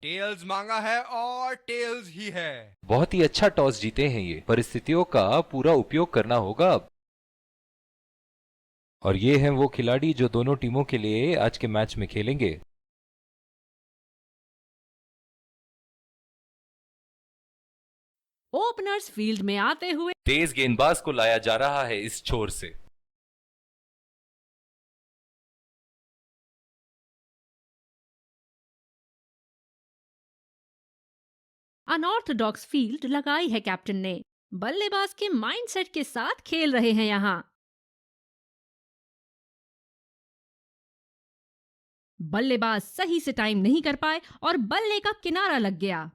Tales मांगा है और टेल्स ही है। बहुत ही अच्छा टॉस जीते हैं ये। परिस्थितियों का पूरा उपयोग करना होगा अब। और ये हैं वो खिलाड़ी जो दोनों टीमों के लिए आज के मैच में खेलेंगे। ओपनर्स फील्ड में आते हुए तेज गेंदबाज को लाया जा रहा है इस छोर से। अनऑर्थोडॉक्स फील्ड लगाई है कैप्टन ने। बल्लेबाज के माइंडसेट के साथ खेल रहे हैं यहां। बल्लेबाज सही से टाइम नहीं कर पाए और बल्ले का किनारा लग गया।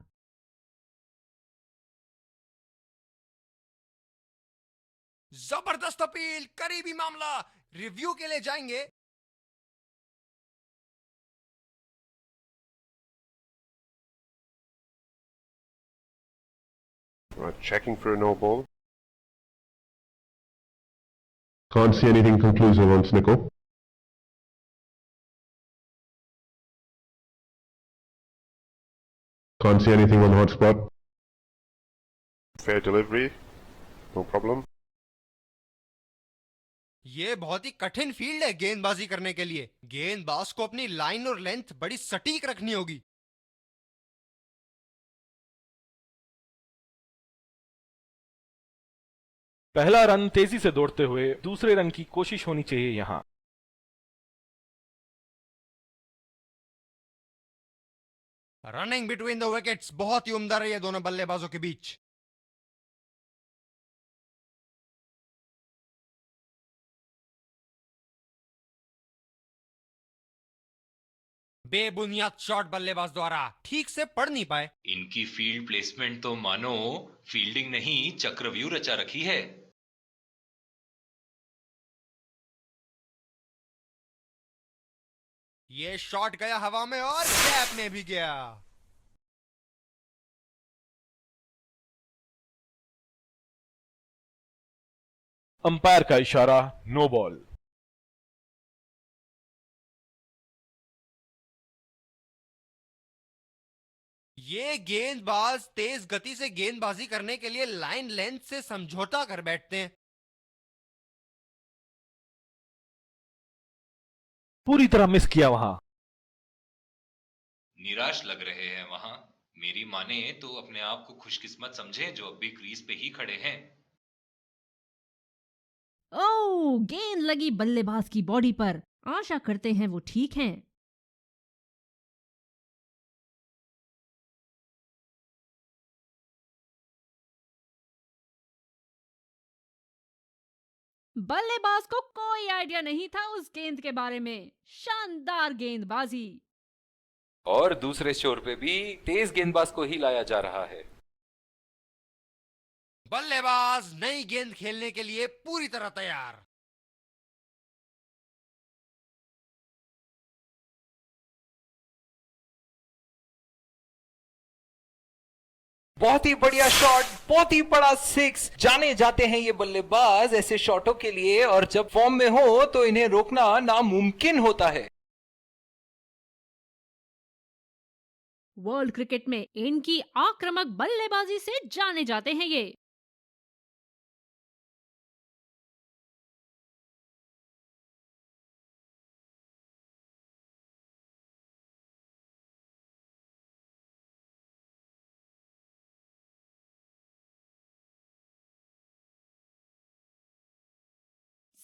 जबरदस्त अपील, करीबी मामला, रिव्यू के लिए जाएंगे। Right, checking for a no ball. Can't see anything conclusive on Snicko. Can't see anything on hotspot. Fair delivery, no problem. ये बहुत ही कठिन फील्ड है गेंदबाजी करने के लिए। गेंदबाज को अपनी लाइन और लेंथ बड़ी सटीक रखनी होगी। पहला रन तेजी से दौड़ते हुए दूसरे रन की कोशिश होनी चाहिए यहां। रनिंग बिटवीन द विकेट्स बहुत ही उम्दा रही है दोनों बल्लेबाजों के बीच। बेबुनियाद शॉट बल्लेबाज द्वारा ठीक से पढ़ नहीं पाए। इनकी फील्ड प्लेसमेंट तो मानो फील्डिंग नहीं चक्रव्यूह रचा रखी है। ये शॉट गया हवा में और गैप में भी गया। अंपायर का इशारा, नो बॉल। ये गेंदबाज तेज गति से गेंदबाजी करने के लिए लाइन लेंथ से समझौता कर बैठते हैं। पूरी तरह मिस किया वहां। निराश लग रहे हैं वहां। मेरी माने तो अपने आप को खुशकिस्मत समझे जो अब भी क्रीज पे ही खड़े हैं। ओह, गेंद लगी बल्लेबाज की बॉडी पर। आशा करते हैं वो ठीक हैं। बल्लेबाज को कोई आइडिया नहीं था उस गेंद के बारे में। शानदार गेंदबाजी। और दूसरे छोर पे भी तेज गेंदबाज को ही लाया जा रहा है। बल्लेबाज नई गेंद खेलने के लिए पूरी तरह तैयार। बहुत ही बढ़िया शॉट, बहुत ही बड़ा सिक्स। जाने जाते हैं ये बल्लेबाज ऐसे शॉटों के लिए, और जब फॉर्म में हो तो इन्हें रोकना नामुमकिन होता है। वर्ल्ड क्रिकेट में इनकी आक्रामक बल्लेबाजी से जाने जाते हैं ये।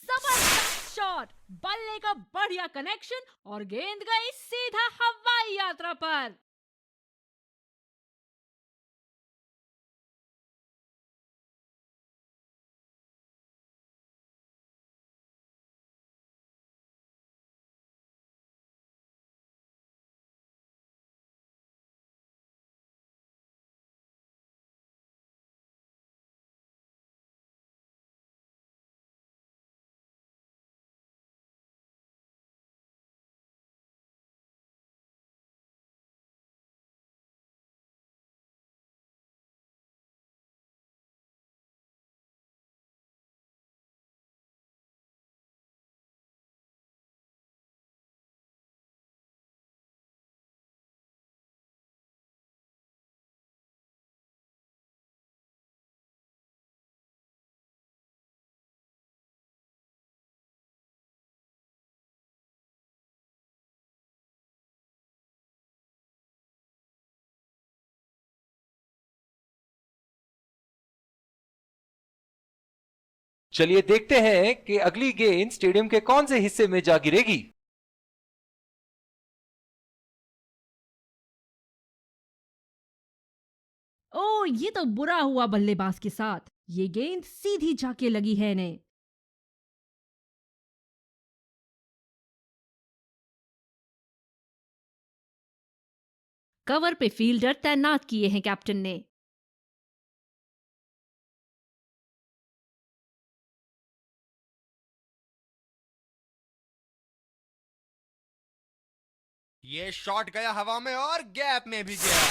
जबरदस्त शॉट, बल्ले का बढ़िया कनेक्शन और गेंद गई सीधा हवाई यात्रा पर। चलिए देखते हैं कि अगली गेंद स्टेडियम के कौन से हिस्से में जा गिरेगी। ओ, ये तो बुरा हुआ बल्लेबाज के साथ। ये गेंद सीधी जाके लगी है इन्हें। कवर पे फील्डर तैनात किए हैं कैप्टन ने। ये शॉट गया हवा में और गैप में भी गया।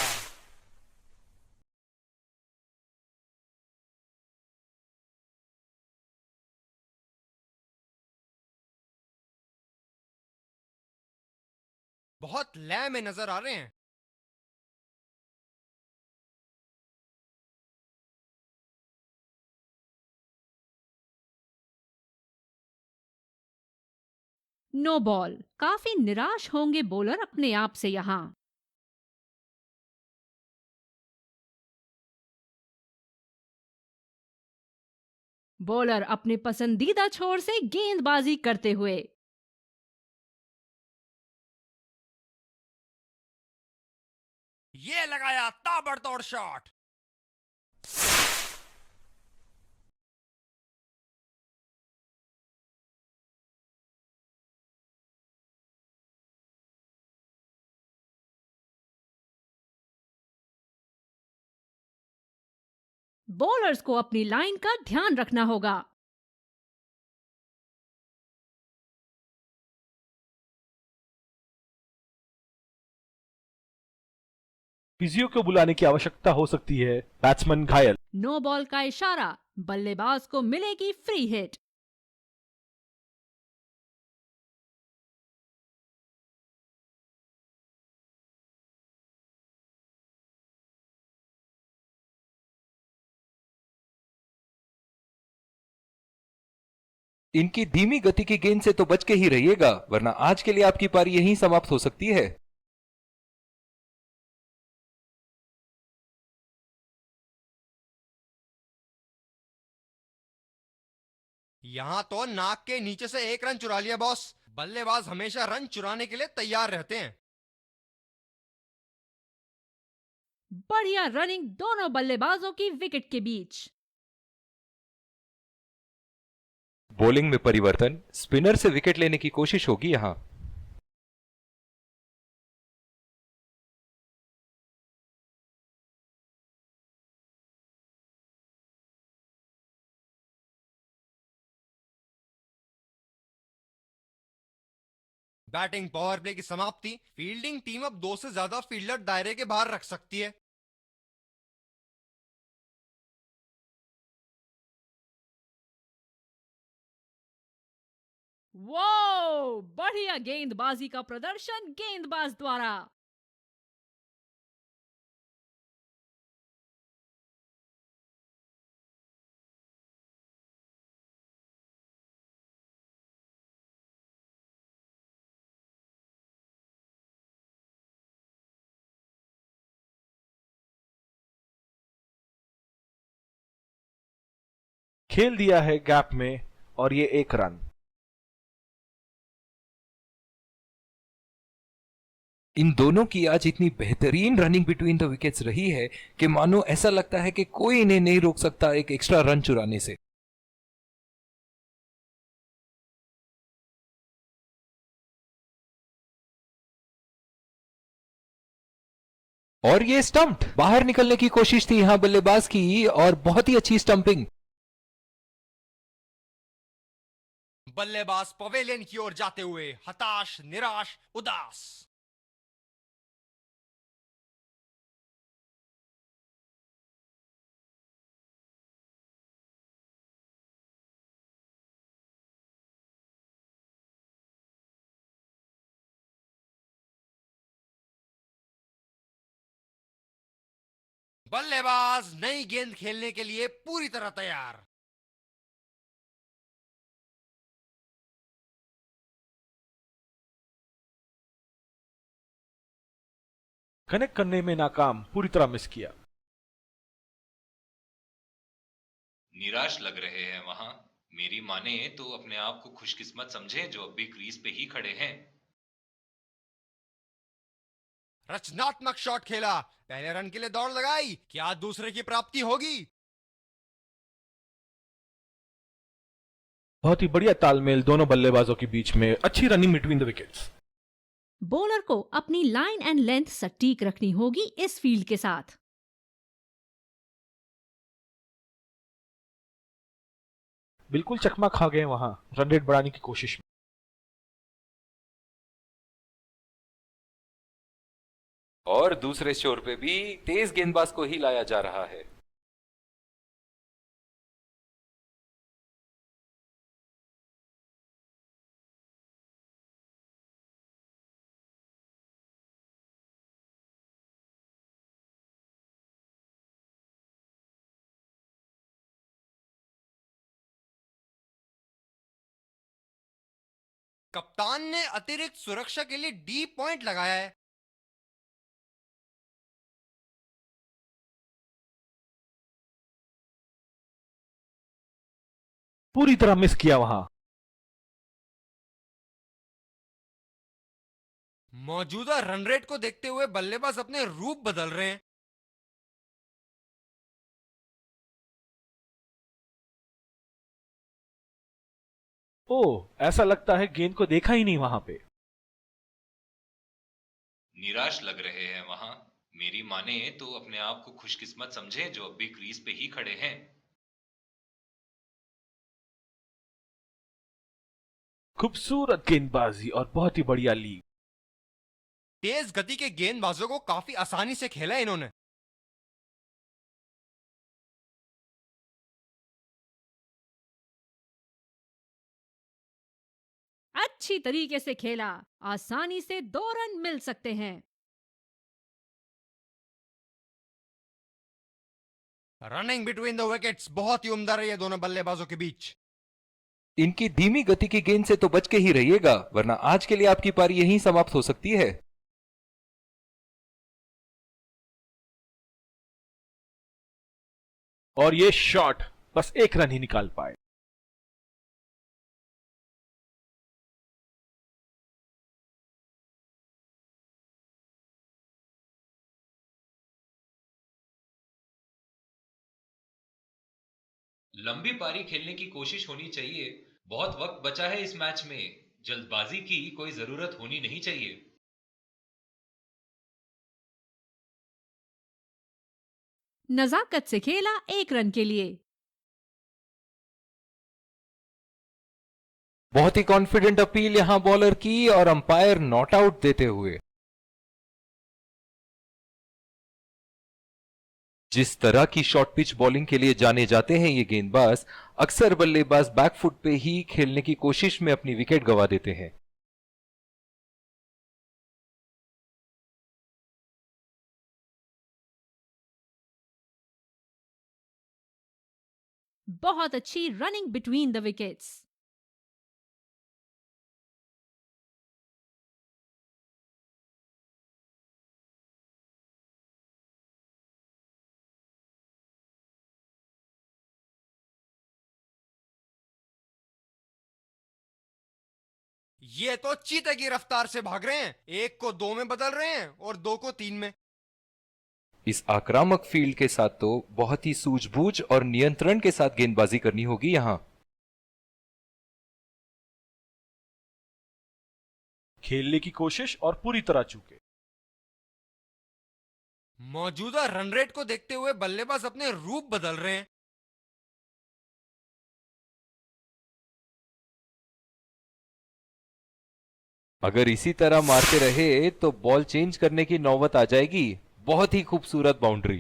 बहुत लय में नजर आ रहे हैं। No ball. काफी निराश होंगे बॉलर अपने आप से यहां। बॉलर अपने पसंदीदा छोर से गेंदबाजी करते हुए। ये लगाया ताबड़तोड़ शॉट। बॉलर्स को अपनी लाइन का ध्यान रखना होगा। फिजियो को बुलाने की आवश्यकता हो सकती है। बैट्समैन घायल। नो बॉल का इशारा। बल्लेबाज को मिलेगी फ्री हिट। इनकी धीमी गति की गेंद से तो बच के ही रहिएगा, वरना आज के लिए आपकी पारी यहीं समाप्त हो सकती है। यहां तो नाक के नीचे से एक रन चुरा लिया बॉस। बल्लेबाज हमेशा रन चुराने के लिए तैयार रहते हैं। बढ़िया रनिंग दोनों बल्लेबाजों की विकेट के बीच। बॉलिंग में परिवर्तन, स्पिनर से विकेट लेने की कोशिश होगी यहां। बैटिंग पावर प्ले की समाप्ति। फील्डिंग टीम अब 2 से ज्यादा फील्डर दायरे के बाहर रख सकती है। वो बढ़िया गेंदबाजी का प्रदर्शन गेंदबाज द्वारा। खेल दिया है गैप में और ये 1 रन। इन दोनों की आज इतनी बेहतरीन रनिंग बिटवीन द विकेट्स रही है कि मानो ऐसा लगता है कि कोई इन्हें नहीं रोक सकता एक एक्स्ट्रा रन चुराने से। और ये स्टंप्ड, बाहर निकलने की कोशिश थी यहां बल्लेबाज की और बहुत ही अच्छी स्टंपिंग। बल्लेबाज पवेलियन की ओर जाते हुए हताश, निराश, उदास। बल्लेबाज नई गेंद खेलने के लिए पूरी तरह तैयार। कनेक्ट करने में नाकाम, पूरी तरह मिस किया। निराश लग रहे हैं वहां मेरी माने तो अपने आप को खुशकिस्मत समझें जो अब भी क्रीज पे ही खड़े हैं। रचनात्मक शॉट खेला, पहले रन के लिए दौड़ लगाई, क्या दूसरे की प्राप्ति होगी? बहुत ही बढ़िया तालमेल दोनों बल्लेबाजों के बीच में, अच्छी running between the wickets. Bowler को अपनी लाइन एंड लेंथ सटीक रखनी होगी इस फील्ड के साथ। बिल्कुल चकमा खा गए वहां रन रेट बढ़ाने की कोशिश में। और दूसरे छोर पे भी तेज गेंदबाज को ही लाया जा रहा है। कप्तान ने अतिरिक्त सुरक्षा के लिए डी पॉइंट लगाया है। पूरी तरह मिस किया वहां। मौजूदा रन रेट को देखते हुए बल्लेबाज अपने रूप बदल रहे हैं। ऐसा लगता है गेंद को देखा ही नहीं वहां पे। निराश लग रहे हैं वहां। मेरी माने तो अपने आप को खुशकिस्मत समझें जो अब भी क्रीज पे ही खड़े हैं। खूबसूरत गेंदबाजी और बहुत ही बढ़िया लीड। तेज गति के गेंदबाजों को काफी आसानी से खेला है इन्होंने। अच्छी तरीके से खेला, आसानी से 2 रन मिल सकते हैं। रनिंग बिटवीन द विकेट्स बहुत ही उम्दा रही है दोनों बल्लेबाजों के बीच। इनकी धीमी गति की गेंद से तो बच के ही रहिएगा, वरना आज के लिए आपकी पारी यहीं समाप्त हो सकती है। और ये शॉट बस 1 रन ही निकाल पाए। लंबी पारी खेलने की कोशिश होनी चाहिए। बहुत वक्त बचा है इस मैच में। जल्दबाजी की कोई जरूरत होनी नहीं चाहिए। नजाकत से खेला 1 रन के लिए। बहुत ही कॉन्फिडेंट अपील यहां बॉलर की और अंपायर नॉट आउट देते हुए। जिस तरह की शॉर्ट पिच बॉलिंग के लिए जाने जाते हैं ये गेंदबाज, अक्सर बल्लेबाज बैकफुट पे ही खेलने की कोशिश में अपनी विकेट गंवा देते हैं। बहुत अच्छी रनिंग बिटवीन द विकेट्स। ये तो चीते की रफ्तार से भाग रहे हैं, 1 को 2 में बदल रहे हैं और 2 को 3 में। इस आक्रामक फील्ड के साथ तो बहुत ही सूझबूझ और नियंत्रण के साथ गेंदबाजी करनी होगी यहां। खेलने की कोशिश और पूरी तरह चूके। मौजूदा रन रेट को देखते हुए बल्लेबाज अपने रूप बदल रहे हैं। अगर इसी तरह मारते रहे तो बॉल चेंज करने की नौबत आ जाएगी। बहुत ही खूबसूरत बाउंड्री।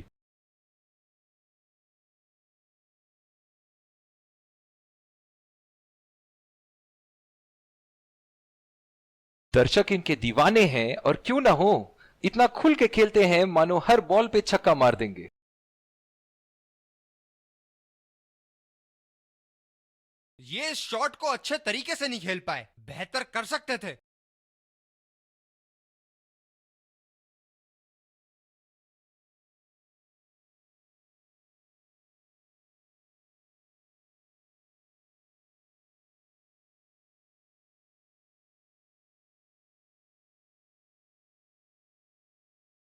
दर्शक इनके दीवाने हैं और क्यों ना हो, इतना खुल के खेलते हैं मानो हर बॉल पे छक्का मार देंगे। ये शॉट को अच्छे तरीके से नहीं खेल पाए, बेहतर कर सकते थे।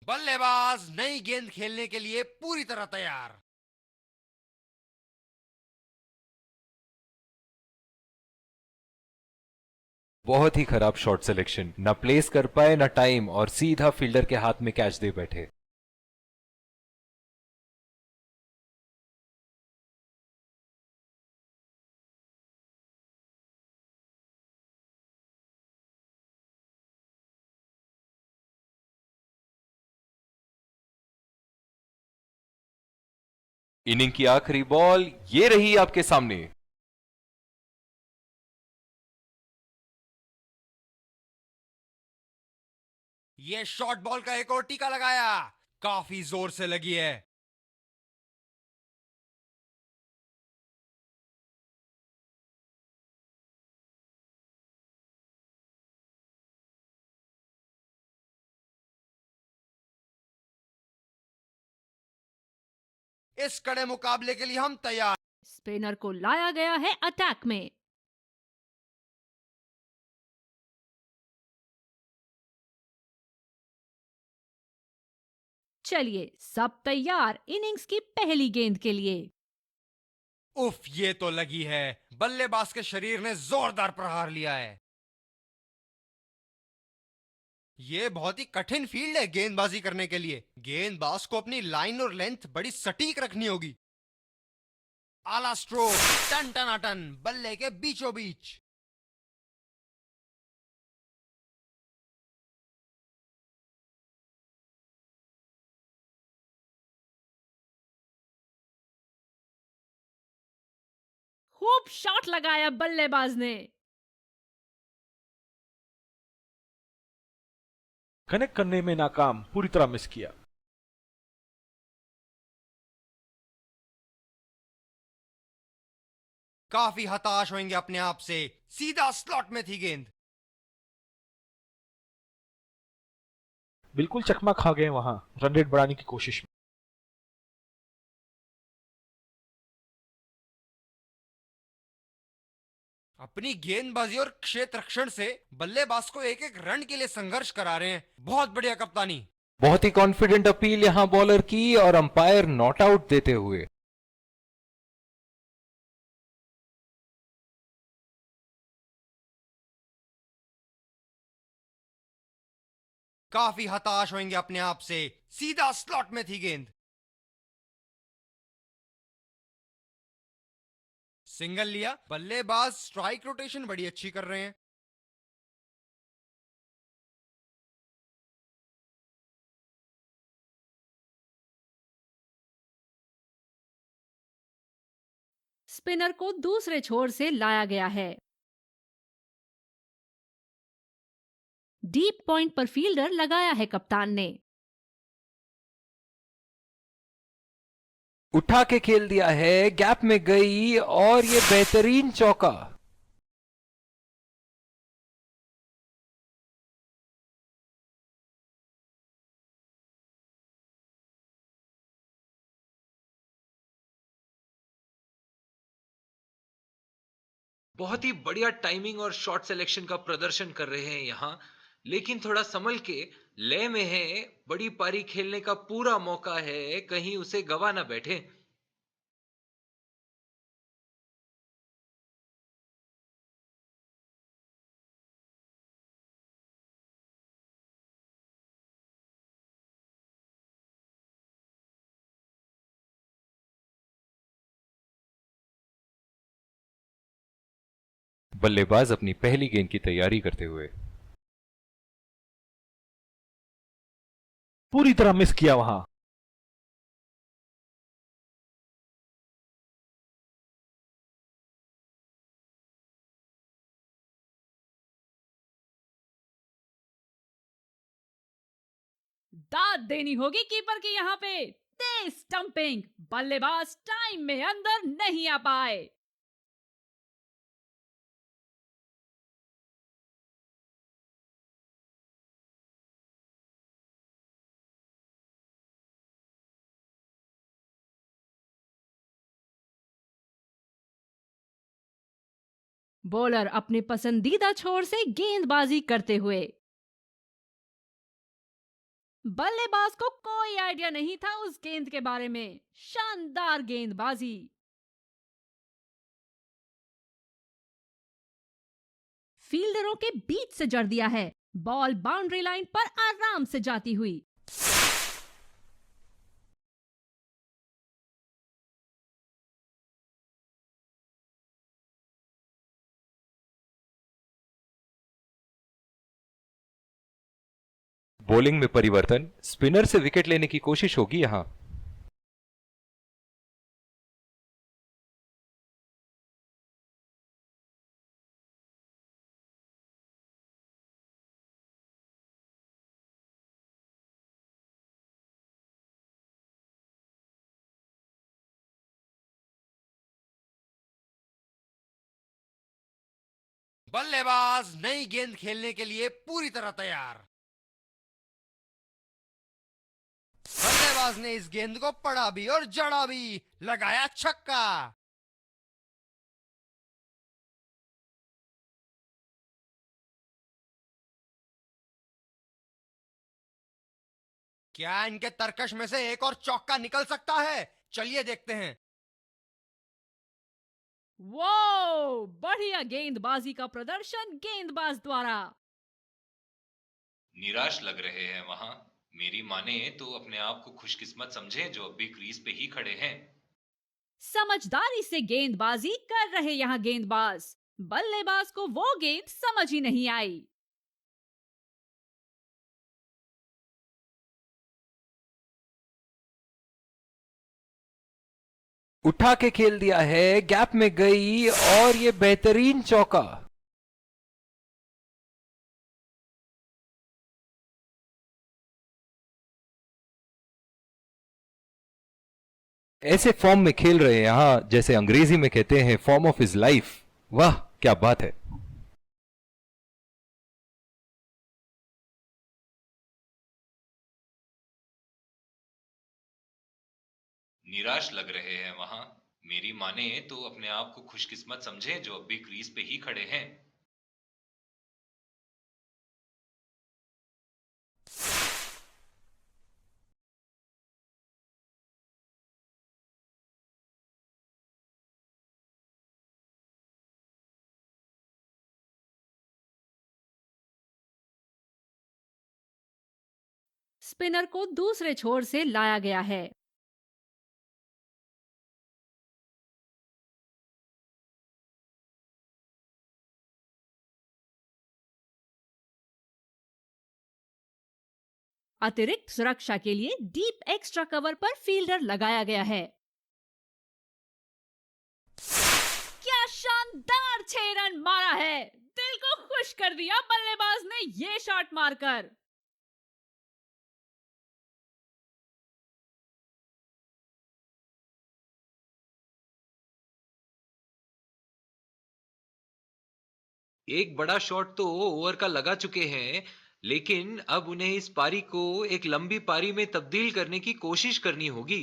बल्लेबाज नई गेंद खेलने के लिए पूरी तरह तैयार। बहुत ही खराब शॉट सिलेक्शन, न प्लेस कर पाए न टाइम, और सीधा फील्डर के हाथ में कैच दे बैठे। इनिंग की आखिरी बॉल ये रही आपके सामने। ये शॉर्ट बॉल का एक और टीका लगाया, काफी जोर से लगी है। इस कड़े मुकाबले के लिए हम तैयार। स्पिनर को लाया गया है अटैक में। चलिए सब तैयार इनिंग्स की पहली गेंद के लिए। उफ, ये तो लगी है। बल्लेबाज के शरीर ने जोरदार प्रहार लिया है। ये बहुत ही कठिन फील्ड है गेंदबाजी करने के लिए। गेंदबाज को अपनी लाइन और लेंथ बड़ी सटीक रखनी होगी। आला स्ट्रोक, टन टनाटन, बल्ले के बीचों बीच। खूब शॉट लगाया बल्लेबाज ने। कनेक्ट करने में नाकाम, पूरी तरह मिस किया। काफी हताश होंगे अपने आप से, सीधा स्लॉट में थी गेंद। बिल्कुल चकमा खा गए वहां रन रेट बढ़ाने की कोशिश में। अपनी गेंदबाजी और क्षेत्र रक्षण से बल्लेबाज को एक एक रन के लिए संघर्ष करा रहे हैं। बहुत बढ़िया कप्तानी। बहुत ही कॉन्फिडेंट अपील यहां बॉलर की, और अंपायर नॉट आउट देते हुए। काफी हताश होंगे अपने आप से, सीधा स्लॉट में थी गेंद। सिंगल लिया। बल्लेबाज स्ट्राइक रोटेशन बड़ी अच्छी कर रहे हैं। स्पिनर को दूसरे छोर से लाया गया है। डीप पॉइंट पर फील्डर लगाया है कप्तान ने। उठा के खेल दिया है, गैप में गई, और ये बेहतरीन चौका। बहुत ही बढ़िया टाइमिंग और शॉट सिलेक्शन का प्रदर्शन कर रहे हैं यहां, लेकिन थोड़ा संभल के, लय में है। बड़ी पारी खेलने का पूरा मौका है, कहीं उसे गवा ना बैठे। बल्लेबाज अपनी पहली गेंद की तैयारी करते हुए। पूरी तरह मिस किया वहां। दाद देनी होगी कीपर की यहाँ पे। तेज स्टंपिंग, बल्लेबाज टाइम में अंदर नहीं आ पाए। बॉलर अपने पसंदीदा छोर से गेंदबाजी करते हुए। बल्लेबाज को कोई आइडिया नहीं था उस गेंद के बारे में। शानदार गेंदबाजी। फील्डरों के बीच से जड़ दिया है। बॉल बाउंड्री लाइन पर आराम से जाती हुई। बॉलिंग में परिवर्तन, स्पिनर से विकेट लेने की कोशिश होगी यहां। बल्लेबाज नई गेंद खेलने के लिए पूरी तरह तैयार। बल्लेबाज ने इस गेंद को पढ़ा भी और जड़ा भी, लगाया छक्का। क्या इनके तरकश में से एक और चौका निकल सकता है? चलिए देखते हैं। वो बढ़िया गेंदबाजी का प्रदर्शन गेंदबाज द्वारा। निराश लग रहे हैं वहां। मेरी माने तो अपने आप को खुशकिस्मत समझें जो अब भी क्रीज पे ही खड़े हैं। समझदारी से गेंदबाजी कर रहे यहाँ गेंदबाज। बल्लेबाज को वो गेंद समझ ही नहीं आई। उठा के खेल दिया है, गैप में गई और ये बेहतरीन चौका। ऐसे फॉर्म में खेल रहे हैं यहां, जैसे अंग्रेजी में कहते हैं फॉर्म ऑफ हिज लाइफ। वाह क्या बात है। निराश लग रहे हैं वहां। मेरी माने तो अपने आप को खुशकिस्मत समझें जो अब भी क्रीज पे ही खड़े हैं। स्पिनर को दूसरे छोर से लाया गया है। अतिरिक्त सुरक्षा के लिए डीप एक्स्ट्रा कवर पर फील्डर लगाया गया है। क्या शानदार 6 रन मारा है। दिल को खुश कर दिया बल्लेबाज ने ये शॉट मारकर। एक बड़ा शॉट तो ओवर का लगा चुके हैं, लेकिन अब उन्हें इस पारी को एक लंबी पारी में तब्दील करने की कोशिश करनी होगी।